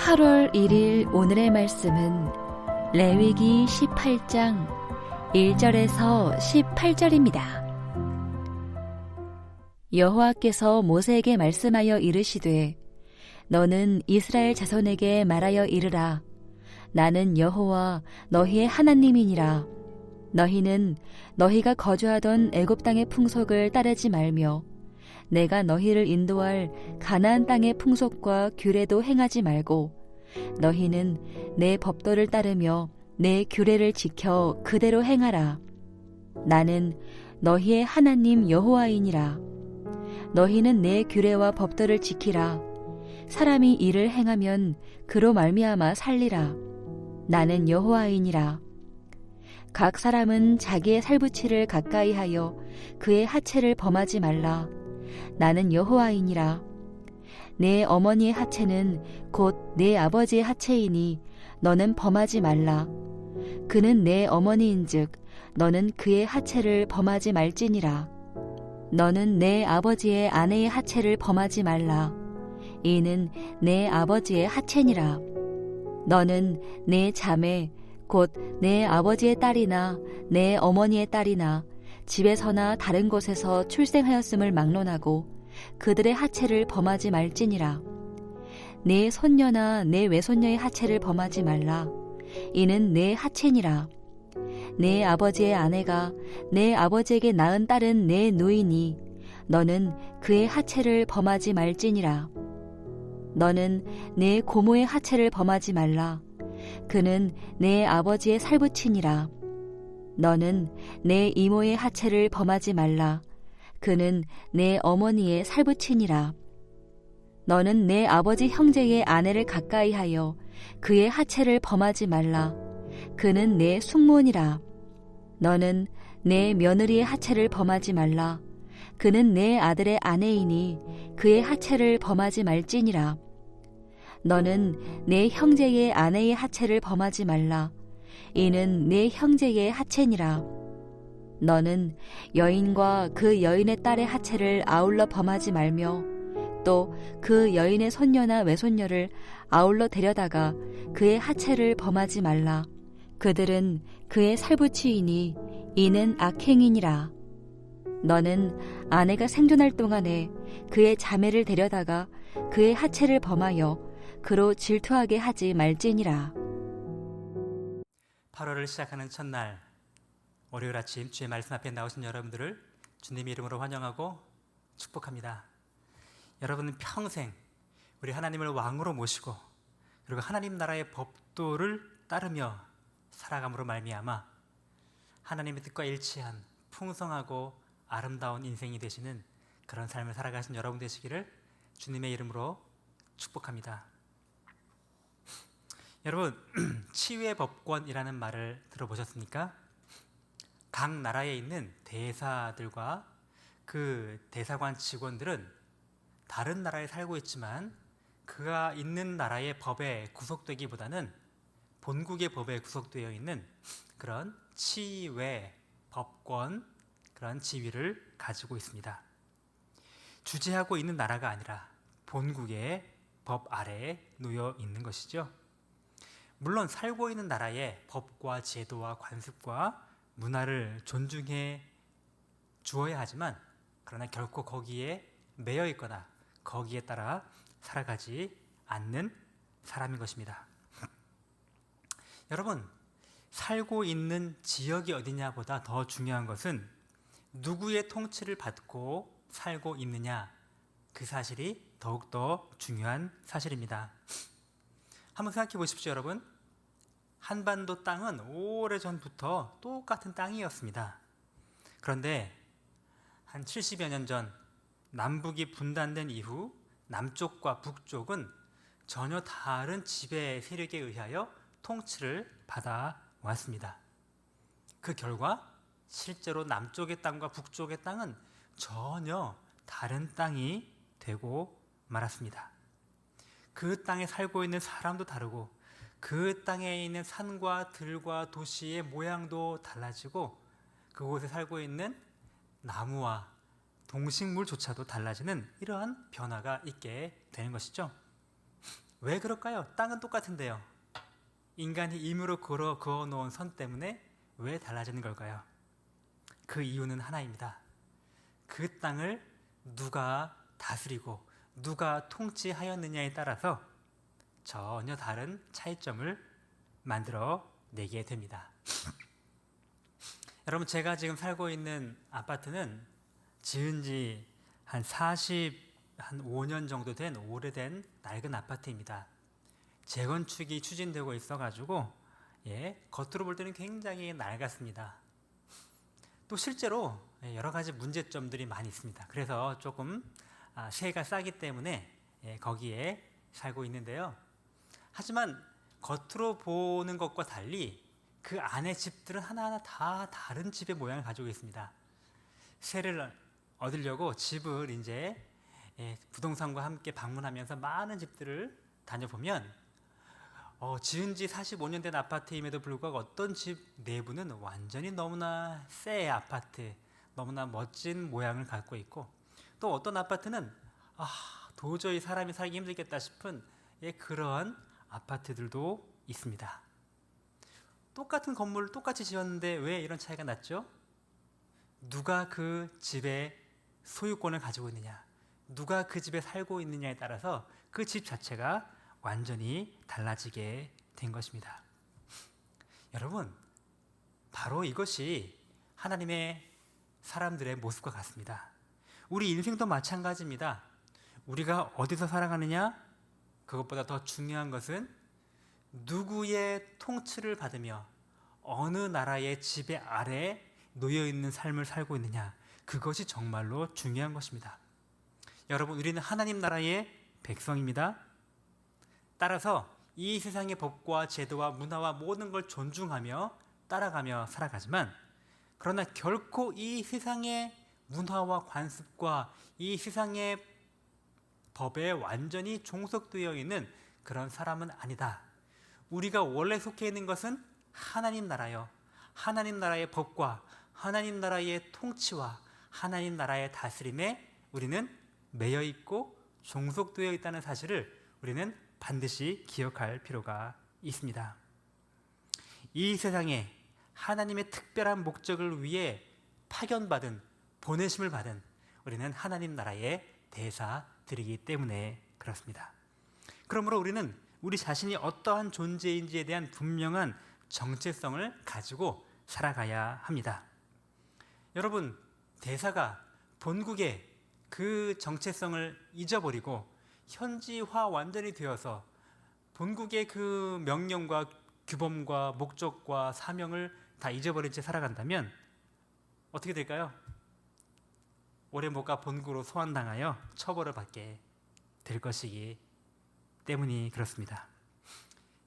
8월 1일 오늘의 말씀은 레위기 18장 1절에서 18절입니다. 여호와께서 모세에게 말씀하여 이르시되 너는 이스라엘 자손에게 말하여 이르라. 나는 여호와 너희의 하나님이니라. 너희는 너희가 거주하던 애굽 땅의 풍속을 따르지 말며 내가 너희를 인도할 가나안 땅의 풍속과 규례도 행하지 말고 너희는 내 법도를 따르며 내 규례를 지켜 그대로 행하라. 나는 너희의 하나님 여호와이니라. 너희는 내 규례와 법도를 지키라. 사람이 이를 행하면 그로 말미암아 살리라. 나는 여호와이니라. 각 사람은 자기의 살붙이를 가까이 하여 그의 하체를 범하지 말라. 나는 여호와이니라. 내 어머니의 하체는 곧 내 아버지의 하체이니 너는 범하지 말라. 그는 내 어머니인즉 너는 그의 하체를 범하지 말지니라. 너는 내 아버지의 아내의 하체를 범하지 말라. 이는 내 아버지의 하체니라. 너는 내 자매 곧 내 아버지의 딸이나 내 어머니의 딸이나 집에서나 다른 곳에서 출생하였음을 막론하고 그들의 하체를 범하지 말지니라. 내 손녀나 내 외손녀의 하체를 범하지 말라. 이는 내 하체니라. 내 아버지의 아내가 내 아버지에게 낳은 딸은 내 노이니 너는 그의 하체를 범하지 말지니라. 너는 내 고모의 하체를 범하지 말라. 그는 내 아버지의 살붙이니라. 너는 내 이모의 하체를 범하지 말라. 그는 내 어머니의 살붙이니라. 너는 내 아버지 형제의 아내를 가까이 하여 그의 하체를 범하지 말라. 그는 내 숙모니라. 너는 내 며느리의 하체를 범하지 말라. 그는 내 아들의 아내이니 그의 하체를 범하지 말지니라. 너는 내 형제의 아내의 하체를 범하지 말라. 이는 내 형제의 하체니라. 너는 여인과 그 여인의 딸의 하체를 아울러 범하지 말며 또 그 여인의 손녀나 외손녀를 아울러 데려다가 그의 하체를 범하지 말라. 그들은 그의 살붙이이니 이는 악행이니라. 너는 아내가 생존할 동안에 그의 자매를 데려다가 그의 하체를 범하여 그로 질투하게 하지 말지니라. 8월을 시작하는 첫날 월요일 아침 주의 말씀 앞에 나오신 여러분들을 주님의 이름으로 환영하고 축복합니다. 여러분은 평생 우리 하나님을 왕으로 모시고 그리고 하나님 나라의 법도를 따르며 살아감으로 말미암아 하나님의 뜻과 일치한 풍성하고 아름다운 인생이 되시는 그런 삶을 살아가신 여러분 되시기를 주님의 이름으로 축복합니다. 여러분, 치유의 법권이라는 말을 들어보셨습니까? 각 나라에 있는 대사들과 그 대사관 직원들은 다른 나라에 살고 있지만 그가 있는 나라의 법에 구속되기보다는 본국의 법에 구속되어 있는 그런 치외 법권, 그런 지위를 가지고 있습니다. 주재하고 있는 나라가 아니라 본국의 법 아래에 놓여 있는 것이죠. 물론 살고 있는 나라의 법과 제도와 관습과 문화를 존중해 주어야 하지만 그러나 결코 거기에 매여 있거나 거기에 따라 살아가지 않는 사람인 것입니다. 여러분, 살고 있는 지역이 어디냐보다 더 중요한 것은 누구의 통치를 받고 살고 있느냐, 그 사실이 더욱더 중요한 사실입니다. 한번 생각해 보십시오, 여러분. 한반도 땅은 오래전부터 똑같은 땅이었습니다. 그런데 한 70여 년 전 남북이 분단된 이후 남쪽과 북쪽은 전혀 다른 지배 세력에 의하여 통치를 받아왔습니다. 그 결과 실제로 남쪽의 땅과 북쪽의 땅은 전혀 다른 땅이 되고 말았습니다. 그 땅에 살고 있는 사람도 다르고 그 땅에 있는 산과 들과 도시의 모양도 달라지고 그곳에 살고 있는 나무와 동식물조차도 달라지는 이러한 변화가 있게 되는 것이죠. 왜 그럴까요? 땅은 똑같은데요. 인간이 임으로 그어 놓은 선 때문에 왜 달라지는 걸까요? 그 이유는 하나입니다. 그 땅을 누가 다스리고 누가 통치하였느냐에 따라서 전혀 다른 차이점을 만들어 내게 됩니다. 여러분, 제가 지금 살고 있는 아파트는 지은 지 한 5년 정도 된 오래된 낡은 아파트입니다. 재건축이 추진되고 있어가지고 겉으로 볼 때는 굉장히 낡았습니다. 또 실제로 여러 가지 문제점들이 많이 있습니다. 그래서 조금 세가 싸기 때문에 거기에 살고 있는데요. 하지만 겉으로 보는 것과 달리 그 안의 집들은 하나하나 다 다른 집의 모양을 가지고 있습니다. 세를 얻으려고 집을 이제 부동산과 함께 방문하면서 많은 집들을 다녀보면 지은 지 45년 된 아파트임에도 불구하고 어떤 집 내부는 완전히 너무나 새 아파트, 너무나 멋진 모양을 갖고 있고, 또 어떤 아파트는 도저히 사람이 살기 힘들겠다 싶은 그런 아파트들도 있습니다. 똑같은 건물을 똑같이 지었는데 왜 이런 차이가 났죠? 누가 그 집의 소유권을 가지고 있느냐, 누가 그 집에 살고 있느냐에 따라서 그 집 자체가 완전히 달라지게 된 것입니다. 여러분, 바로 이것이 하나님의 사람들의 모습과 같습니다. 우리 인생도 마찬가지입니다. 우리가 어디서 살아가느냐, 그것보다 더 중요한 것은 누구의 통치를 받으며 어느 나라의 지배 아래 놓여 있는 삶을 살고 있느냐, 그것이 정말로 중요한 것입니다. 여러분, 우리는 하나님 나라의 백성입니다. 따라서 이 세상의 법과 제도와 문화와 모든 걸 존중하며 따라가며 살아가지만, 그러나 결코 이 세상의 문화와 관습과 이 세상의 법에 완전히 종속되어 있는 그런 사람은 아니다. 우리가 원래 속해 있는 것은 하나님 나라요, 하나님 나라의 법과 하나님 나라의 통치와 하나님 나라의 다스림에 우리는 매여 있고 종속되어 있다는 사실을 우리는 반드시 기억할 필요가 있습니다. 이 세상에 하나님의 특별한 목적을 위해 파견받은, 보내심을 받은 우리는 하나님 나라의 대사들이기 때문에 그렇습니다. 그러므로 우리는 우리 자신이 어떠한 존재인지에 대한 분명한 정체성을 가지고 살아가야 합니다. 여러분, 대사가 본국의 그 정체성을 잊어버리고 현지화 완전히 되어서 본국의 그 명령과 규범과 목적과 사명을 다 잊어버린 채 살아간다면 어떻게 될까요? 오래 못 가 본국으로 소환당하여 처벌을 받게 될 것이기 때문이 그렇습니다.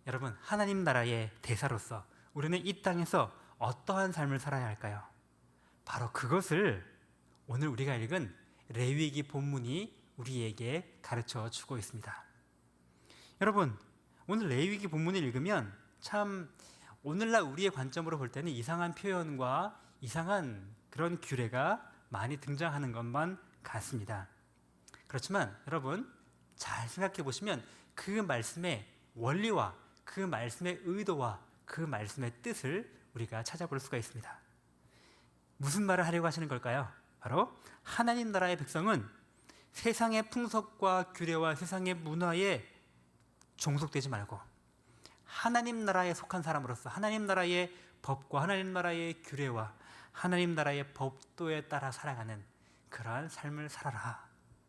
여러분, 하나님 나라의 대사로서 우리는 이 땅에서 어떠한 삶을 살아야 할까요? 바로 그것을 오늘 우리가 읽은 레위기 본문이 우리에게 가르쳐 주고 있습니다. 여러분, 오늘 레위기 본문을 읽으면 참 오늘날 우리의 관점으로 볼 때는 이상한 표현과 이상한 그런 규례가 많이 등장하는 것만 같습니다. 그렇지만 여러분, 잘 생각해 보시면 그 말씀의 원리와 그 말씀의 의도와 그 말씀의 뜻을 우리가 찾아볼 수가 있습니다. 무슨 말을 하려고 하시는 걸까요? 바로 하나님 나라의 백성은 세상의 풍속과 규례와 세상의 문화에 종속되지 말고 하나님 나라에 속한 사람으로서 하나님 나라의 법과 하나님 나라의 규례와 하나님 나라의 법도에 따라 살아가는 그러한 삶을 살아라.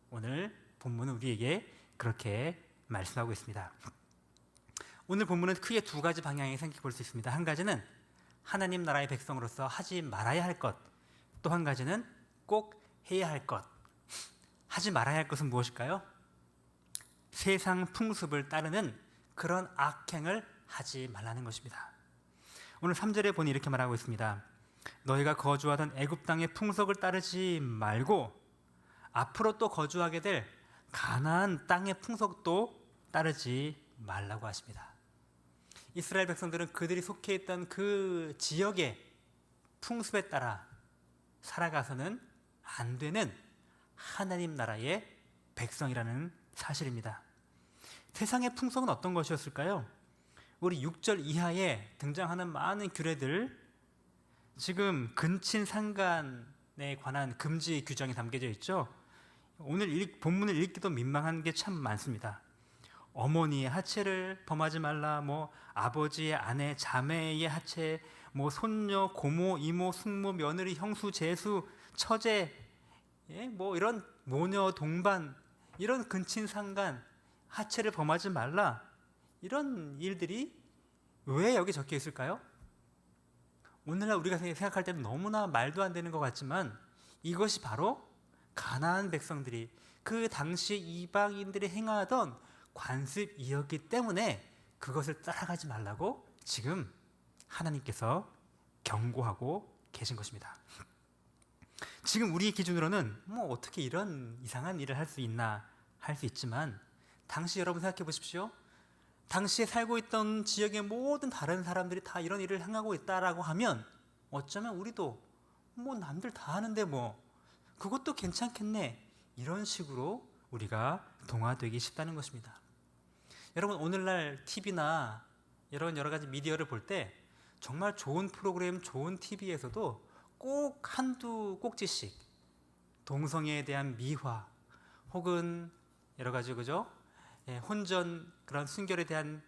오늘 본문은 우리에게 그렇게 말씀하고 있습니다. 오늘 본문은 크게 두 가지 방향에 생각해 볼 수 있습니다. 한 가지는 하나님 나라의 백성으로서 하지 말아야 할 것, 또 한 가지는 꼭 해야 할 것. 하지 말아야 할 것은 무엇일까요? 세상 풍습을 따르는 그런 악행을 하지 말라는 것입니다. 오늘 3절에 보니 이렇게 말하고 있습니다. 너희가 거주하던 애굽 땅의 풍속을 따르지 말고 앞으로 또 거주하게 될 가나안 땅의 풍속도 따르지 말라고 하십니다. 이스라엘 백성들은 그들이 속해 있던 그 지역의 풍습에 따라 살아가서는 안 되는 하나님 나라의 백성이라는 사실입니다. 세상의 풍속은 어떤 것이었을까요? 우리 6절 이하에 등장하는 많은 규례들, 지금 근친상간에 관한 금지 규정이 담겨져 있죠. 오늘 본문을 읽기도 민망한 게 참 많습니다. 어머니의 하체를 범하지 말라, 뭐 아버지의 아내, 자매의 하체, 뭐 손녀, 고모, 이모, 숙모, 며느리, 형수, 제수, 처제, 뭐 이런 모녀, 동반, 이런 근친상간 하체를 범하지 말라, 이런 일들이 왜 여기 적혀 있을까요? 오늘날 우리가 생각할 때는 너무나 말도 안 되는 것 같지만 이것이 바로 가나안 백성들이 그 당시 이방인들이 행하던 관습이었기 때문에 그것을 따라가지 말라고 지금 하나님께서 경고하고 계신 것입니다. 지금 우리 기준으로는 뭐 어떻게 이런 이상한 일을 할 수 있나 할 수 있지만, 당시 여러분 생각해 보십시오. 당시에 살고 있던 지역의 모든 다른 사람들이 다 이런 일을 행하고 있다라고 하면 어쩌면 우리도 뭐 남들 다 하는데 뭐 그것도 괜찮겠네, 이런 식으로 우리가 동화되기 쉽다는 것입니다. 여러분, 오늘날 TV나 이런 여러 가지 미디어를 볼 때 정말 좋은 프로그램, 좋은 TV에서도 꼭 한두 꼭지씩 동성애에 대한 미화, 혹은 여러 가지, 그죠? 혼전, 그런 순결에 대한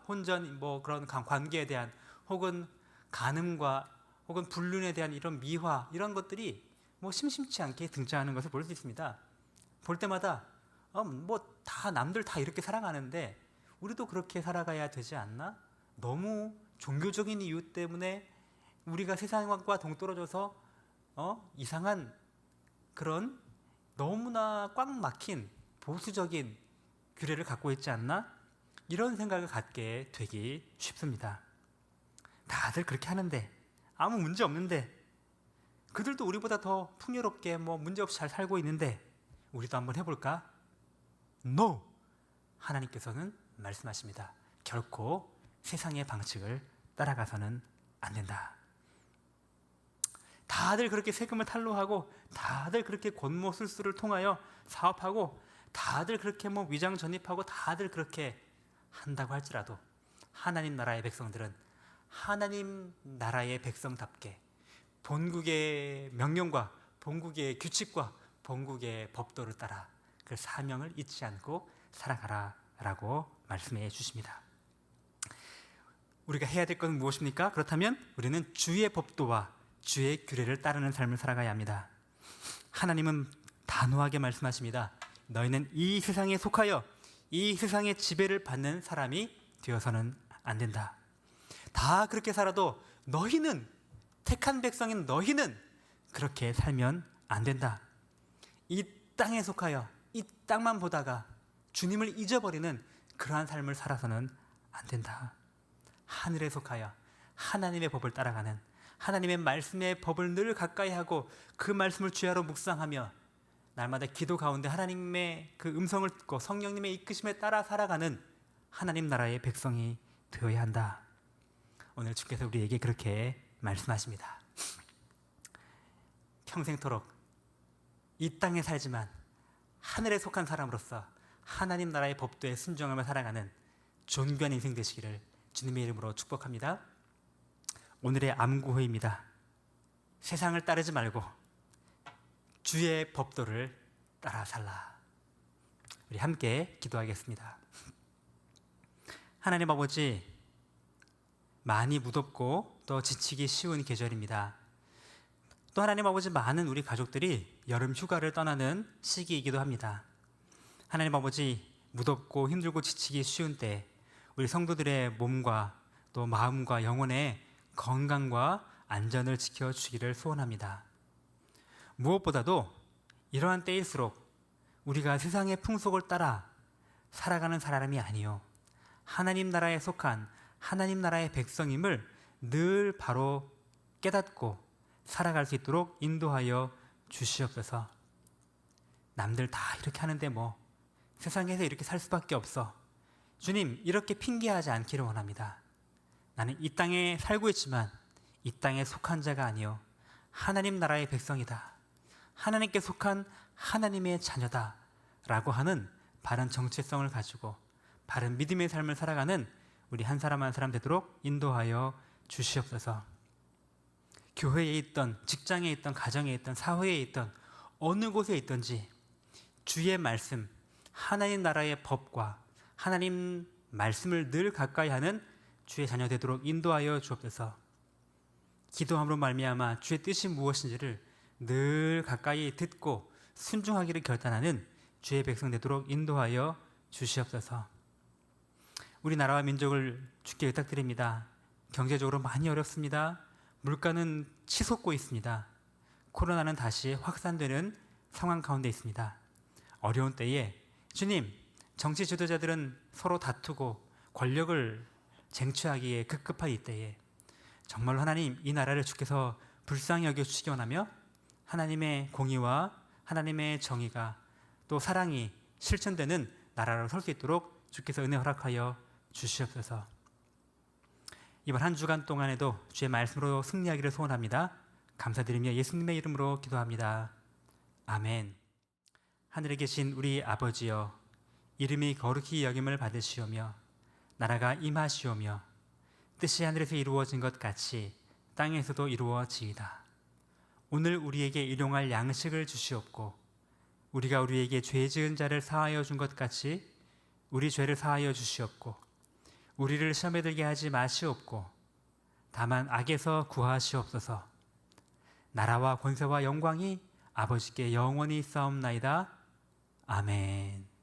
혼전, 뭐 그런 관계에 대한, 혹은 간음과 혹은 불륜에 대한 이런 미화, 이런 것들이 뭐 심심치 않게 등장하는 것을 볼 수 있습니다. 볼 때마다 뭐 다 남들 다 이렇게 살아가는데 우리도 그렇게 살아가야 되지 않나? 너무 종교적인 이유 때문에 우리가 세상과 동떨어져서 이상한 그런 너무나 꽉 막힌 보수적인 규례를 갖고 있지 않나? 이런 생각을 갖게 되기 쉽습니다. 다들 그렇게 하는데, 아무 문제 없는데, 그들도 우리보다 더 풍요롭게 뭐 문제없이 잘 살고 있는데 우리도 한번 해볼까? No! 하나님께서는 말씀하십니다. 결코 세상의 방식을 따라가서는 안 된다. 다들 그렇게 세금을 탈루하고, 다들 그렇게 권모술수를 통하여 사업하고, 다들 그렇게 뭐 위장 전입하고, 다들 그렇게 한다고 할지라도 하나님 나라의 백성들은 하나님 나라의 백성답게 본국의 명령과 본국의 규칙과 본국의 법도를 따라 그 사명을 잊지 않고 살아가라 라고 말씀해 주십니다. 우리가 해야 될 것은 무엇입니까? 그렇다면 우리는 주의 법도와 주의 규례를 따르는 삶을 살아가야 합니다. 하나님은 단호하게 말씀하십니다. 너희는 이 세상에 속하여 이 세상의 지배를 받는 사람이 되어서는 안 된다. 다 그렇게 살아도 너희는, 택한 백성인 너희는 그렇게 살면 안 된다. 이 땅에 속하여 이 땅만 보다가 주님을 잊어버리는 그러한 삶을 살아서는 안 된다. 하늘에 속하여 하나님의 법을 따라가는, 하나님의 말씀의 법을 늘 가까이 하고 그 말씀을 주야로 묵상하며 날마다 기도 가운데 하나님의 그 음성을 듣고 성령님의 이끄심에 따라 살아가는 하나님 나라의 백성이 되어야 한다. 오늘 주께서 우리에게 그렇게 말씀하십니다. 평생토록 이 땅에 살지만 하늘에 속한 사람으로서 하나님 나라의 법도에 순종하며 살아가는 존귀한 인생 되시기를 주님의 이름으로 축복합니다. 오늘의 암구호입니다. 세상을 따르지 말고 주의 법도를 따라 살라. 우리 함께 기도하겠습니다. 하나님 아버지, 많이 무덥고 또 지치기 쉬운 계절입니다. 또 하나님 아버지, 많은 우리 가족들이 여름 휴가를 떠나는 시기이기도 합니다. 하나님 아버지, 무덥고 힘들고 지치기 쉬운 때 우리 성도들의 몸과 또 마음과 영혼의 건강과 안전을 지켜주기를 소원합니다. 무엇보다도 이러한 때일수록 우리가 세상의 풍속을 따라 살아가는 사람이 아니요 하나님 나라에 속한 하나님 나라의 백성임을 늘 바로 깨닫고 살아갈 수 있도록 인도하여 주시옵소서. 남들 다 이렇게 하는데 뭐 세상에서 이렇게 살 수밖에 없어, 주님, 이렇게 핑계하지 않기를 원합니다. 나는 이 땅에 살고 있지만 이 땅에 속한 자가 아니요 하나님 나라의 백성이다, 하나님께 속한 하나님의 자녀다 라고 하는 바른 정체성을 가지고 바른 믿음의 삶을 살아가는 우리 한 사람 한 사람 되도록 인도하여 주시옵소서. 교회에 있던, 직장에 있던, 가정에 있던, 사회에 있던, 어느 곳에 있든지 주의 말씀, 하나님 나라의 법과 하나님 말씀을 늘 가까이 하는 주의 자녀 되도록 인도하여 주옵소서. 기도함으로 말미암아 주의 뜻이 무엇인지를 늘 가까이 듣고 순종하기를 결단하는 주의 백성 되도록 인도하여 주시옵소서. 우리나라와 민족을 주께 의탁드립니다. 경제적으로 많이 어렵습니다. 물가는 치솟고 있습니다. 코로나는 다시 확산되는 상황 가운데 있습니다. 어려운 때에 주님, 정치 지도자들은 서로 다투고 권력을 쟁취하기에 급급한 이때에 정말로 하나님, 이 나라를 주께서 불쌍히 여겨주시기 원하며 하나님의 공의와 하나님의 정의가 또 사랑이 실천되는 나라로 설 수 있도록 주께서 은혜 허락하여 주시옵소서. 이번 한 주간 동안에도 주의 말씀으로 승리하기를 소원합니다. 감사드리며 예수님의 이름으로 기도합니다. 아멘. 하늘에 계신 우리 아버지여, 이름이 거룩히 여김을 받으시오며 나라가 임하시오며 뜻이 하늘에서 이루어진 것 같이 땅에서도 이루어지이다. 오늘 우리에게 일용할 양식을 주시옵고 우리가 우리에게 죄 지은 자를 사하여 준 것 같이 우리 죄를 사하여 주시옵고 우리를 시험에 들게 하지 마시옵고 다만 악에서 구하시옵소서. 나라와 권세와 영광이 아버지께 영원히 있사옵나이다. 아멘.